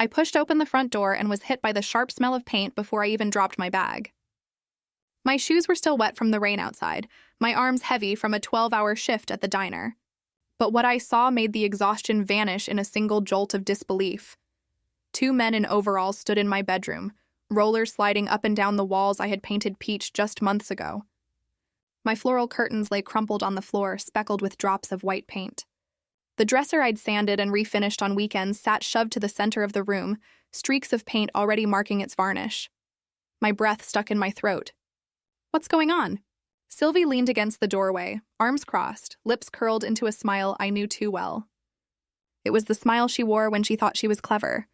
I pushed open the front door and was hit by the sharp smell of paint before I even dropped my bag. My shoes were still wet from the rain outside, my arms heavy from a 12-hour shift at the diner. But what I saw made the exhaustion vanish in a single jolt of disbelief. 2 men in overalls stood in my bedroom, rollers sliding up and down the walls I had painted peach just months ago. My floral curtains lay crumpled on the floor, speckled with drops of white paint. The dresser I'd sanded and refinished on weekends sat shoved to the center of the room, streaks of paint already marking its varnish. My breath stuck in my throat. "What's going on?" Sylvie leaned against the doorway, arms crossed, lips curled into a smile I knew too well. It was the smile she wore when she thought she was clever.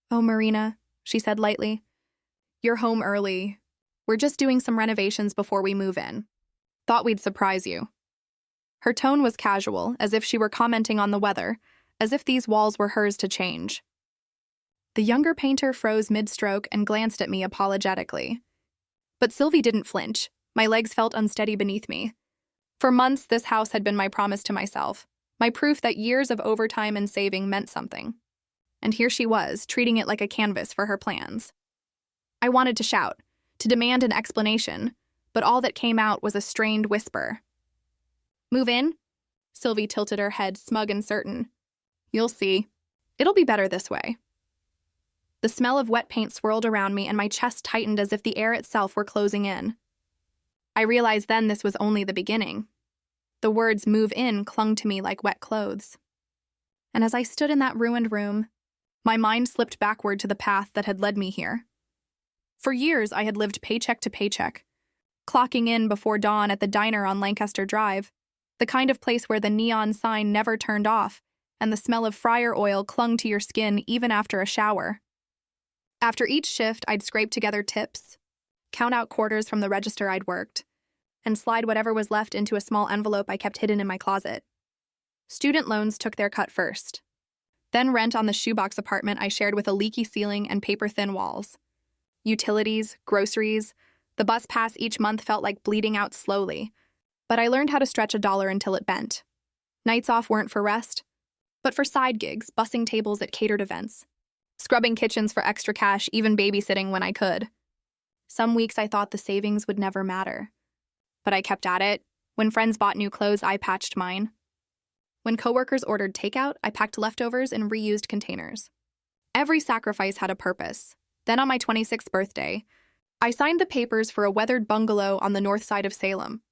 "Oh, Marina," she said lightly. "You're home early. We're just doing some renovations before we move in. Thought we'd surprise you." Her tone was casual, as if she were commenting on the weather, as if these walls were hers to change. The younger painter froze mid-stroke and glanced at me apologetically. But Sylvie didn't flinch. My legs felt unsteady beneath me. For months, this house had been my promise to myself, my proof that years of overtime and saving meant something. And here she was, treating it like a canvas for her plans. I wanted to shout, to demand an explanation, but all that came out was a strained whisper. "Move in?" Sylvie tilted her head, smug and certain. "You'll see. It'll be better this way." The smell of wet paint swirled around me and my chest tightened as if the air itself were closing in. I realized then this was only the beginning. The words "move in" clung to me like wet clothes. And as I stood in that ruined room, my mind slipped backward to the path that had led me here. For years, I had lived paycheck to paycheck, clocking in before dawn at the diner on Lancaster Drive, the kind of place where the neon sign never turned off and the smell of fryer oil clung to your skin even after a shower. After each shift, I'd scrape together tips, count out quarters from the register I'd worked, and slide whatever was left into a small envelope I kept hidden in my closet. Student loans took their cut first. Then rent on the shoebox apartment I shared with a leaky ceiling and paper-thin walls. Utilities, groceries, the bus pass each month felt like bleeding out slowly, but I learned how to stretch $1 until it bent. Nights off weren't for rest, but for side gigs, bussing tables at catered events, scrubbing kitchens for extra cash, even babysitting when I could. Some weeks I thought the savings would never matter. But I kept at it. When friends bought new clothes, I patched mine. When coworkers ordered takeout, I packed leftovers in reused containers. Every sacrifice had a purpose. Then on my 26th birthday, I signed the papers for a weathered bungalow on the north side of Salem.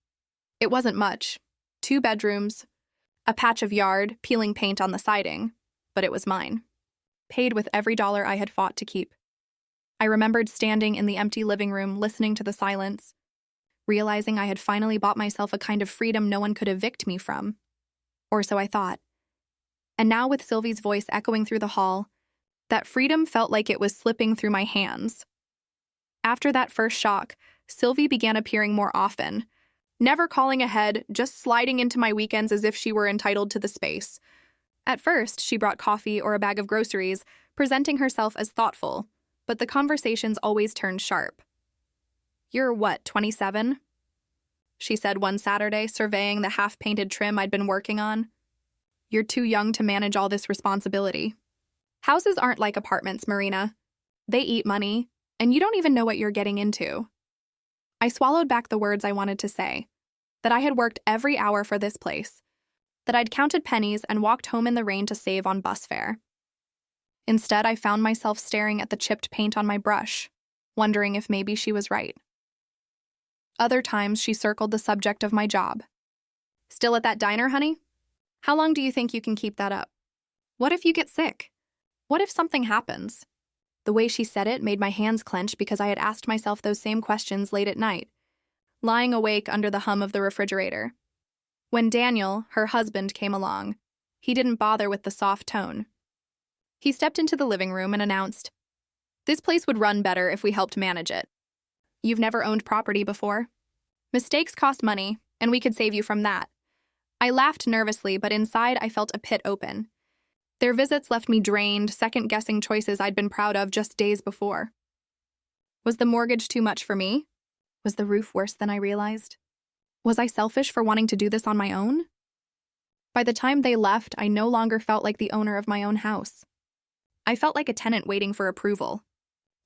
It wasn't much. 2 bedrooms, a patch of yard, peeling paint on the siding, but it was mine. Paid with every dollar I had fought to keep. I remembered standing in the empty living room, listening to the silence, realizing I had finally bought myself a kind of freedom no one could evict me from. Or so I thought. And now with Sylvie's voice echoing through the hall, that freedom felt like it was slipping through my hands. After that first shock, Sylvie began appearing more often, never calling ahead, just sliding into my weekends as if she were entitled to the space. At first, she brought coffee or a bag of groceries, presenting herself as thoughtful, but the conversations always turned sharp. "You're what, 27? She said one Saturday, surveying the half-painted trim I'd been working on. "You're too young to manage all this responsibility. Houses aren't like apartments, Marina. They eat money, and you don't even know what you're getting into." I swallowed back the words I wanted to say, that I had worked every hour for this place, that I'd counted pennies and walked home in the rain to save on bus fare. Instead, I found myself staring at the chipped paint on my brush, wondering if maybe she was right. Other times, she circled the subject of my job. "Still at that diner, honey? How long do you think you can keep that up? What if you get sick? What if something happens?" The way she said it made my hands clench because I had asked myself those same questions late at night, lying awake under the hum of the refrigerator. When Daniel, her husband, came along, he didn't bother with the soft tone. He stepped into the living room and announced, "This place would run better if we helped manage it. You've never owned property before. Mistakes cost money, and we could save you from that." I laughed nervously, but inside I felt a pit open. Their visits left me drained, second-guessing choices I'd been proud of just days before. Was the mortgage too much for me? Was the roof worse than I realized? Was I selfish for wanting to do this on my own? By the time they left, I no longer felt like the owner of my own house. I felt like a tenant waiting for approval.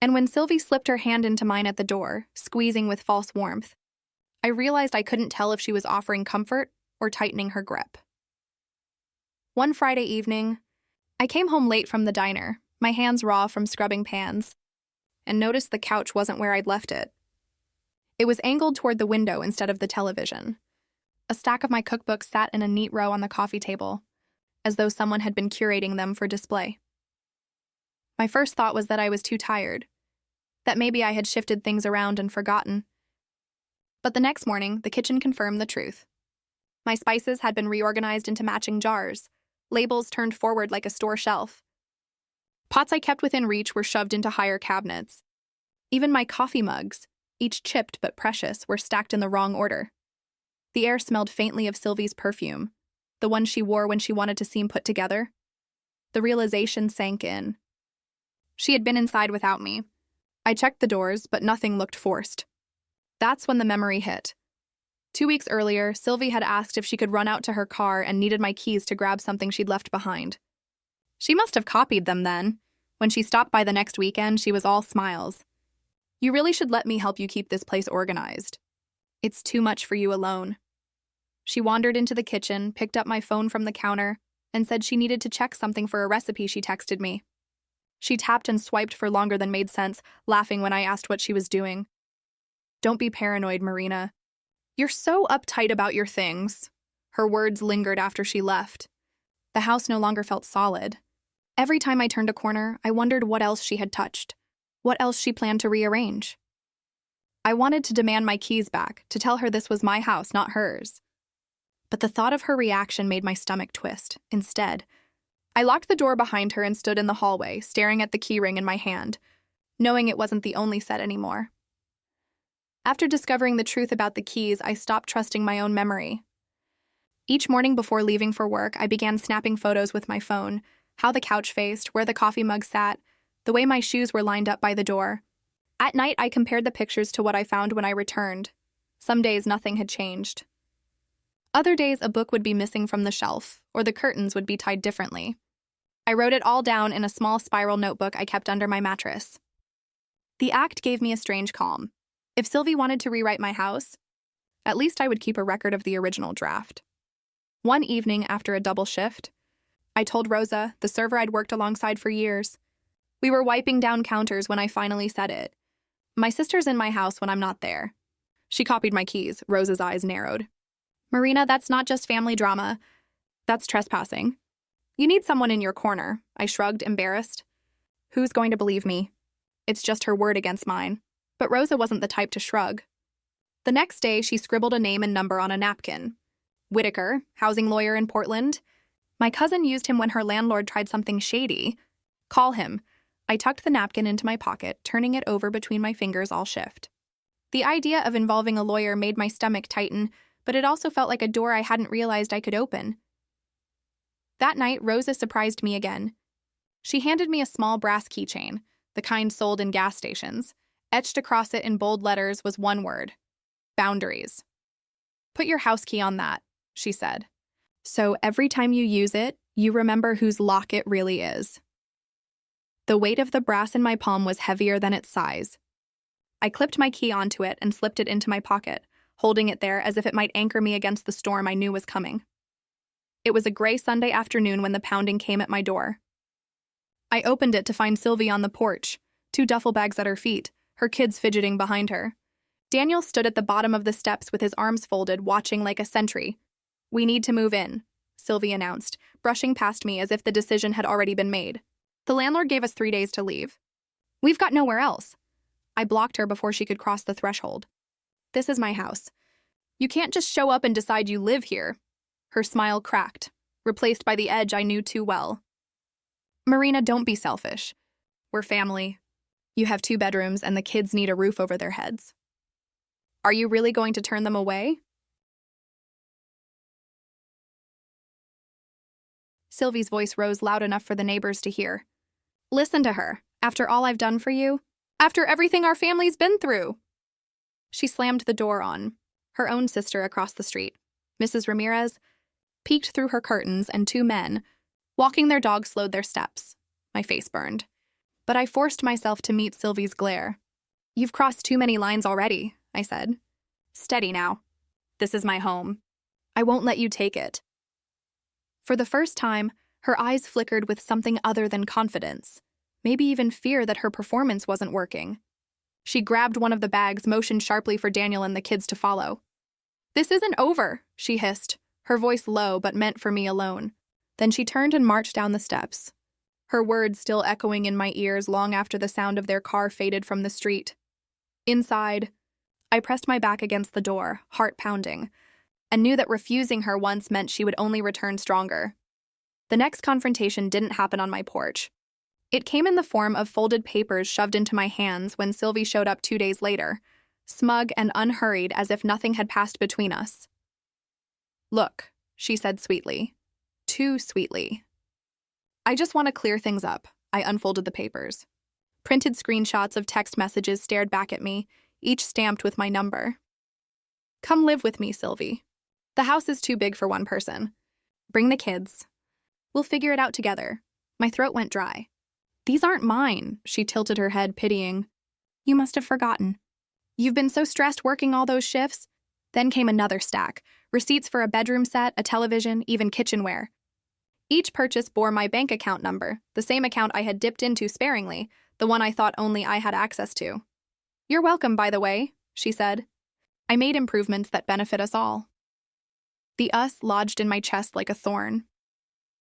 And when Sylvie slipped her hand into mine at the door, squeezing with false warmth, I realized I couldn't tell if she was offering comfort or tightening her grip. One Friday evening, I came home late from the diner, my hands raw from scrubbing pans, and noticed the couch wasn't where I'd left it. It was angled toward the window instead of the television. A stack of my cookbooks sat in a neat row on the coffee table, as though someone had been curating them for display. My first thought was that I was too tired, that maybe I had shifted things around and forgotten. But the next morning, the kitchen confirmed the truth. My spices had been reorganized into matching jars, labels turned forward like a store shelf. Pots I kept within reach were shoved into higher cabinets. Even my coffee mugs, each chipped but precious, were stacked in the wrong order. The air smelled faintly of Sylvie's perfume, the one she wore when she wanted to seem put together. The realization sank in. She had been inside without me. I checked the doors, but nothing looked forced. That's when the memory hit. 2 weeks earlier, Sylvie had asked if she could run out to her car and needed my keys to grab something she'd left behind. She must have copied them then. When she stopped by the next weekend, she was all smiles. "You really should let me help you keep this place organized. It's too much for you alone." She wandered into the kitchen, picked up my phone from the counter, and said she needed to check something for a recipe she texted me. She tapped and swiped for longer than made sense, laughing when I asked what she was doing. "Don't be paranoid, Marina. You're so uptight about your things." Her words lingered after she left. The house no longer felt solid. Every time I turned a corner, I wondered what else she had touched, what else she planned to rearrange. I wanted to demand my keys back, to tell her this was my house, not hers. But the thought of her reaction made my stomach twist. Instead, I locked the door behind her and stood in the hallway, staring at the keyring in my hand, knowing it wasn't the only set anymore. After discovering the truth about the keys, I stopped trusting my own memory. Each morning before leaving for work, I began snapping photos with my phone, how the couch faced, where the coffee mug sat, the way my shoes were lined up by the door. At night, I compared the pictures to what I found when I returned. Some days, nothing had changed. Other days, a book would be missing from the shelf, or the curtains would be tied differently. I wrote it all down in a small spiral notebook I kept under my mattress. The act gave me a strange calm. If Sylvie wanted to rewrite my house, at least I would keep a record of the original draft. One evening after a double shift, I told Rosa, the server I'd worked alongside for years. We were wiping down counters when I finally said it. "My sister's in my house when I'm not there." She copied my keys. Rosa's eyes narrowed. "Marina, that's not just family drama. That's trespassing. You need someone in your corner." I shrugged, embarrassed. Who's going to believe me? It's just her word against mine. But Rosa wasn't the type to shrug. The next day, she scribbled a name and number on a napkin. Whitaker, housing lawyer in Portland. My cousin used him when her landlord tried something shady. Call him. I tucked the napkin into my pocket, turning it over between my fingers all shift. The idea of involving a lawyer made my stomach tighten, but it also felt like a door I hadn't realized I could open. That night, Rosa surprised me again. She handed me a small brass keychain, the kind sold in gas stations. Etched across it in bold letters was one word: boundaries. "Put your house key on that," she said. "So every time you use it, you remember whose lock it really is." The weight of the brass in my palm was heavier than its size. I clipped my key onto it and slipped it into my pocket, holding it there as if it might anchor me against the storm I knew was coming. It was a gray Sunday afternoon when the pounding came at my door. I opened it to find Sylvie on the porch, 2 duffel bags at her feet, her kids fidgeting behind her. Daniel stood at the bottom of the steps with his arms folded, watching like a sentry. "We need to move in," Sylvie announced, brushing past me as if the decision had already been made. "The landlord gave us 3 days to leave. We've got nowhere else." I blocked her before she could cross the threshold. "This is my house. You can't just show up and decide you live here." Her smile cracked, replaced by the edge I knew too well. "Marina, don't be selfish. We're family. You have 2 bedrooms and the kids need a roof over their heads. Are you really going to turn them away?" Sylvie's voice rose loud enough for the neighbors to hear. "Listen to her. After all I've done for you? After everything our family's been through?" She slammed the door on. Her own sister across the street, Mrs. Ramirez, peeked through her curtains, and 2 men, walking their dogs, slowed their steps. My face burned. But I forced myself to meet Sylvie's glare. "You've crossed too many lines already," I said. "Steady now. This is my home. I won't let you take it." For the first time, her eyes flickered with something other than confidence, maybe even fear that her performance wasn't working. She grabbed one of the bags, motioned sharply for Daniel and the kids to follow. "This isn't over," she hissed, her voice low but meant for me alone. Then she turned and marched down the steps, her words still echoing in my ears long after the sound of their car faded from the street. Inside, I pressed my back against the door, heart pounding, and knew that refusing her once meant she would only return stronger. The next confrontation didn't happen on my porch. It came in the form of folded papers shoved into my hands when Sylvie showed up 2 days later, smug and unhurried as if nothing had passed between us. "Look," she said sweetly. Too sweetly. "I just want to clear things up." I unfolded the papers. Printed screenshots of text messages stared back at me, each stamped with my number. "Come live with me, Sylvie. The house is too big for one person. Bring the kids. We'll figure it out together." My throat went dry. "These aren't mine," she tilted her head, pitying. "You must have forgotten. You've been so stressed working all those shifts." Then came another stack, receipts for a bedroom set, a television, even kitchenware. Each purchase bore my bank account number, the same account I had dipped into sparingly, the one I thought only I had access to. "You're welcome, by the way," she said. "I made improvements that benefit us all." The us lodged in my chest like a thorn.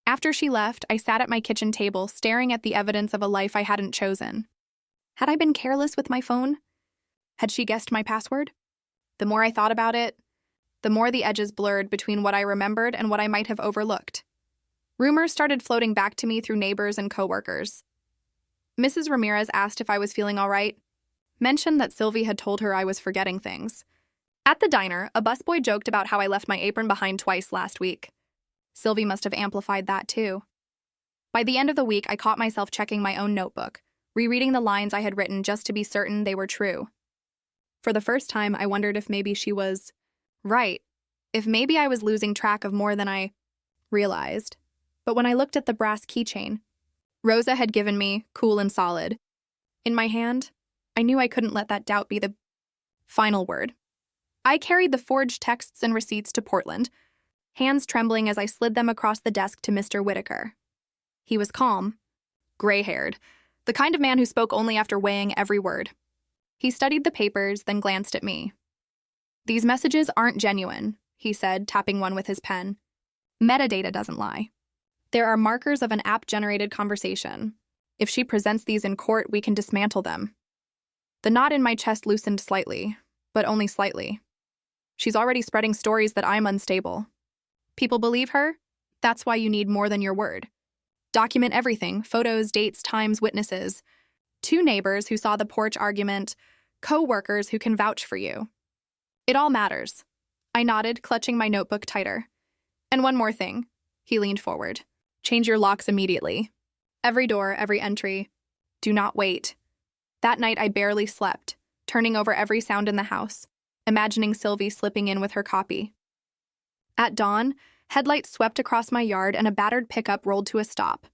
After she left, I sat at my kitchen table, staring at the evidence of a life I hadn't chosen. Had I been careless with my phone? Had she guessed my password? The more I thought about it, the more the edges blurred between what I remembered and what I might have overlooked. Rumors started floating back to me through neighbors and coworkers. Mrs. Ramirez asked if I was feeling all right, mentioned that Sylvie had told her I was forgetting things. At the diner, a busboy joked about how I left my apron behind twice last week. Sylvie must have amplified that too. By the end of the week, I caught myself checking my own notebook, rereading the lines I had written just to be certain they were true. For the first time, I wondered if maybe she was right, if maybe I was losing track of more than I realized. But when I looked at the brass keychain Rosa had given me, cool and solid, in my hand, I knew I couldn't let that doubt be the final word. I carried the forged texts and receipts to Portland, hands trembling as I slid them across the desk to Mr. Whitaker. He was calm, gray-haired, the kind of man who spoke only after weighing every word. He studied the papers, then glanced at me. "These messages aren't genuine," he said, tapping one with his pen. "Metadata doesn't lie. There are markers of an app-generated conversation. If she presents these in court, we can dismantle them." The knot in my chest loosened slightly, but only slightly. She's already spreading stories that I'm unstable. People believe her? That's why you need more than your word. Document everything: photos, dates, times, witnesses. 2 neighbors who saw the porch argument, co-workers who can vouch for you. It all matters. I nodded, clutching my notebook tighter. "And one more thing." He leaned forward. "Change your locks immediately. Every door, every entry. Do not wait." That night I barely slept, turning over every sound in the house, imagining Sylvie slipping in with her copy. At dawn, headlights swept across my yard and a battered pickup rolled to a stop.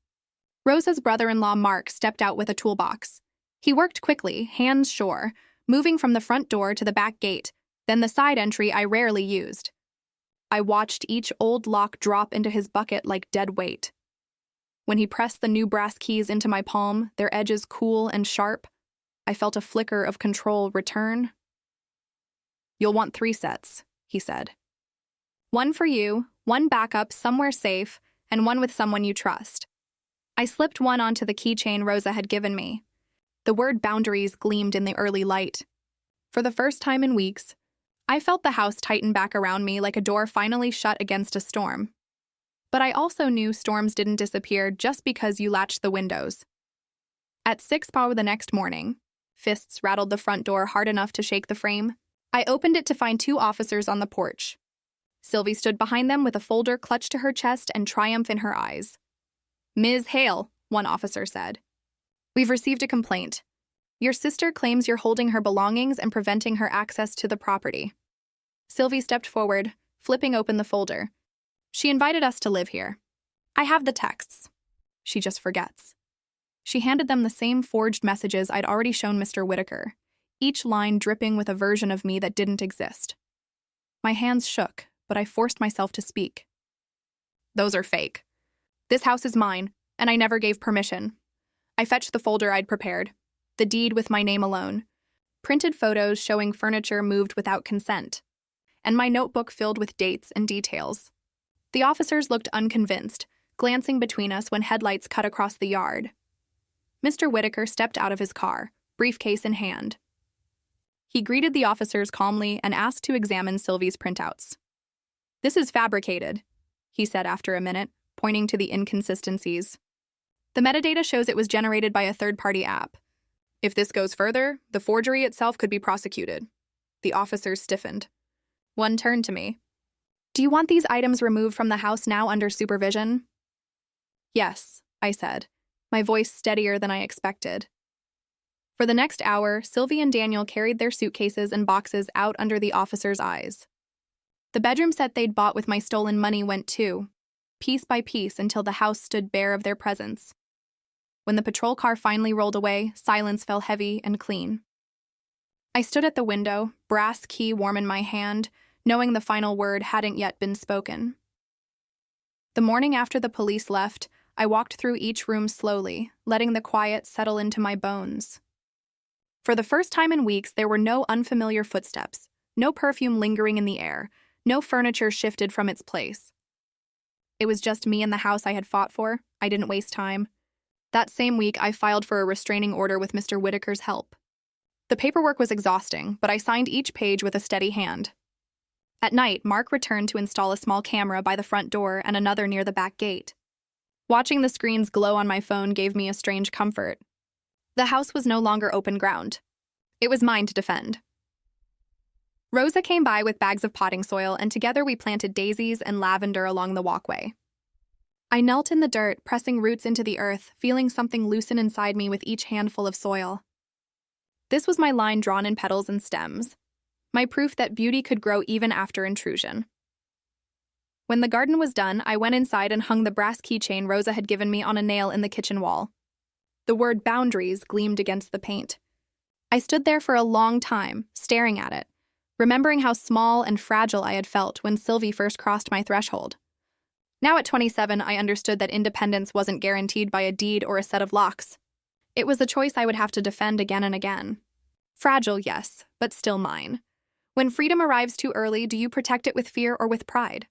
Rosa's brother-in-law Mark stepped out with a toolbox. He worked quickly, hands sure, moving from the front door to the back gate, then the side entry I rarely used. I watched each old lock drop into his bucket like dead weight. When he pressed the new brass keys into my palm, their edges cool and sharp, I felt a flicker of control return. "You'll want 3 sets," he said. "One for you, one backup somewhere safe, and one with someone you trust." I slipped one onto the keychain Rosa had given me. The word boundaries gleamed in the early light. For the first time in weeks, I felt the house tighten back around me like a door finally shut against a storm. But I also knew storms didn't disappear just because you latched the windows. At 6 p.m. the next morning, fists rattled the front door hard enough to shake the frame. I opened it to find 2 officers on the porch. Sylvie stood behind them with a folder clutched to her chest and triumph in her eyes. "Ms. Hale," one officer said, "we've received a complaint. Your sister claims you're holding her belongings and preventing her access to the property." Sylvie stepped forward, flipping open the folder. "She invited us to live here. I have the texts. She just forgets." She handed them the same forged messages I'd already shown Mr. Whitaker, each line dripping with a version of me that didn't exist. My hands shook, but I forced myself to speak. Those are fake. This house is mine, and I never gave permission. I fetched the folder I'd prepared, the deed with my name alone, printed photos showing furniture moved without consent, and my notebook filled with dates and details. The officers looked unconvinced, glancing between us when headlights cut across the yard. Mr. Whitaker stepped out of his car, briefcase in hand. He greeted the officers calmly and asked to examine Sylvie's printouts. "This is fabricated," he said after a minute, pointing to the inconsistencies. "The metadata shows it was generated by a third-party app. If this goes further, the forgery itself could be prosecuted." The officers stiffened. One turned to me. "Do you want these items removed from the house now under supervision?" "Yes," I said, my voice steadier than I expected. For the next hour, Sylvie and Daniel carried their suitcases and boxes out under the officers' eyes. The bedroom set they'd bought with my stolen money went too, piece by piece until the house stood bare of their presence. When the patrol car finally rolled away, silence fell heavy and clean. I stood at the window, brass key warm in my hand, knowing the final word hadn't yet been spoken. The morning after the police left, I walked through each room slowly, letting the quiet settle into my bones. For the first time in weeks, there were no unfamiliar footsteps, no perfume lingering in the air, no furniture shifted from its place. It was just me and the house I had fought for. I didn't waste time. That same week, I filed for a restraining order with Mr. Whitaker's help. The paperwork was exhausting, but I signed each page with a steady hand. At night, Mark returned to install a small camera by the front door and another near the back gate. Watching the screens glow on my phone gave me a strange comfort. The house was no longer open ground. It was mine to defend. Rosa came by with bags of potting soil, and together we planted daisies and lavender along the walkway. I knelt in the dirt, pressing roots into the earth, feeling something loosen inside me with each handful of soil. This was my line drawn in petals and stems, my proof that beauty could grow even after intrusion. When the garden was done, I went inside and hung the brass keychain Rosa had given me on a nail in the kitchen wall. The word boundaries gleamed against the paint. I stood there for a long time, staring at it, remembering how small and fragile I had felt when Sylvie first crossed my threshold. Now at 27, I understood that independence wasn't guaranteed by a deed or a set of locks. It was a choice I would have to defend again and again. Fragile, yes, but still mine. When freedom arrives too early, do you protect it with fear or with pride?